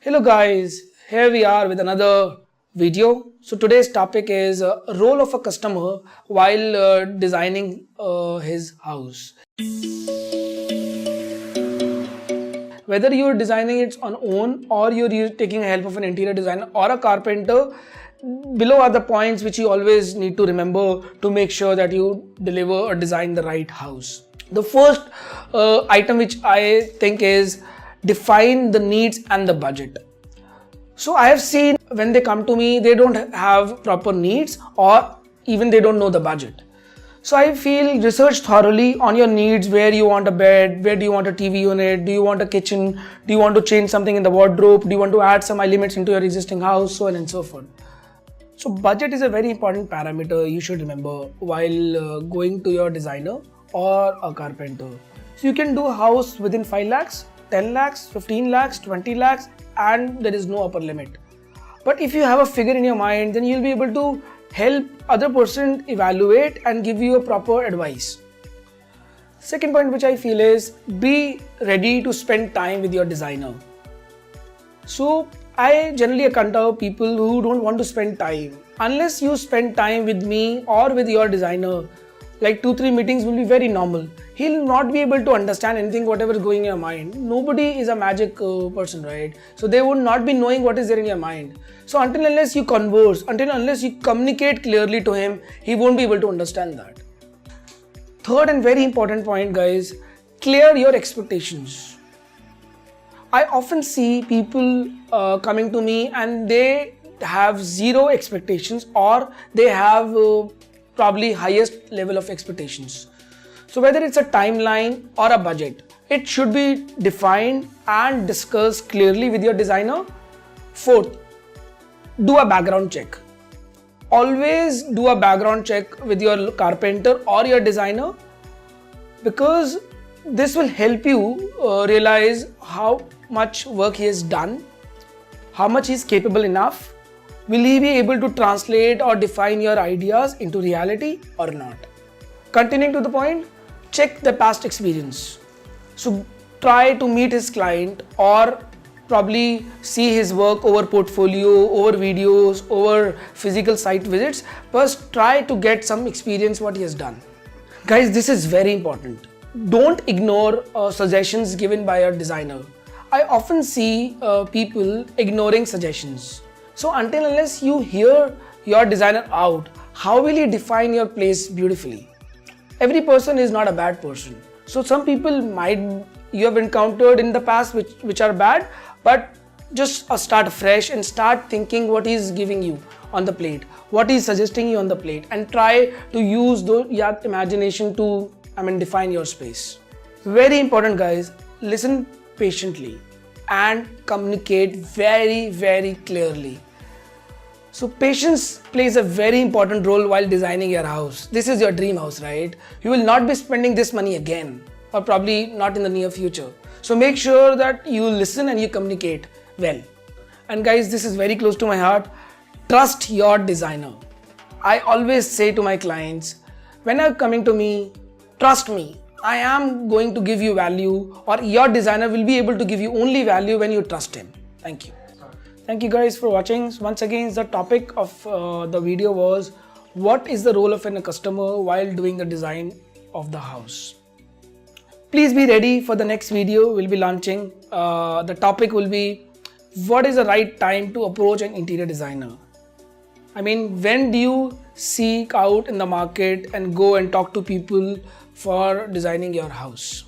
Hello guys, here we are with another video. So today's topic is role of a customer while designing his house. Whether you're designing it on own or you're taking help of an interior designer or a carpenter, below are the points which you always need to remember to make sure that you deliver or design the right house. The first item which I think is define the needs and the budget. So I have seen when they come to me, they don't have proper needs or even they don't know the budget. So I feel research thoroughly on your needs, where you want a bed, where do you want a TV unit, do you want a kitchen, do you want to change something in the wardrobe, do you want to add some elements into your existing house, so on and so forth. So budget is a very important parameter you should remember while going to your designer or a carpenter. So you can do a house within 5 lakhs, 10 lakhs, 15 lakhs, 20 lakhs and there is no upper limit. But if you have a figure in your mind, then you'll be able to help other person evaluate and give you a proper advice. Second point which I feel is be ready to spend time with your designer. So I generally encounter people who don't want to spend time. Unless you spend time with me or with your designer, like 2-3 meetings will be very normal. He'll not be able to understand anything whatever is going in your mind. Nobody is a magic person, right? So they would not be knowing what is there in your mind. So until unless you converse, until unless you communicate clearly to him, he won't be able to understand that. Third and very important point, guys, clear your expectations. I often see people coming to me and they have zero expectations or they have probably highest level of expectations. So whether it's a timeline or a budget, it should be defined and discussed clearly with your designer. Fourth, do a background check. Always do a background check with your carpenter or your designer, because this will help you realize how much work he has done, how much he is capable enough. Will he be able to translate or define your ideas into reality or not? Continuing to the point, check the past experience. So try to meet his client or probably see his work over portfolio, over videos, over physical site visits. First try to get some experience what he has done. Guys, this is very important. Don't ignore suggestions given by your designer. I often see people ignoring suggestions. So until unless you hear your designer out, how will he define your place beautifully? Every person is not a bad person. So some people might you have encountered in the past which are bad, but just start fresh and start thinking what he is giving you on the plate, what he is suggesting you on the plate, and try to use your imagination to define your space. Very important, guys, listen patiently and communicate very clearly. So patience plays a very important role while designing your house. This is your dream house, right? You will not be spending this money again, or probably not in the near future. So make sure that you listen and you communicate well. And guys, this is very close to my heart. Trust your designer. I always say to my clients, when you're coming to me, trust me. I am going to give you value, or your designer will be able to give you only value when you trust him. Thank you. Thank you guys for watching. Once again, the topic of the video was what is the role of a customer while doing the design of the house. Please be ready for the next video we'll be launching. The topic will be what is the right time to approach an interior designer. When do you seek out in the market and go and talk to people for designing your house?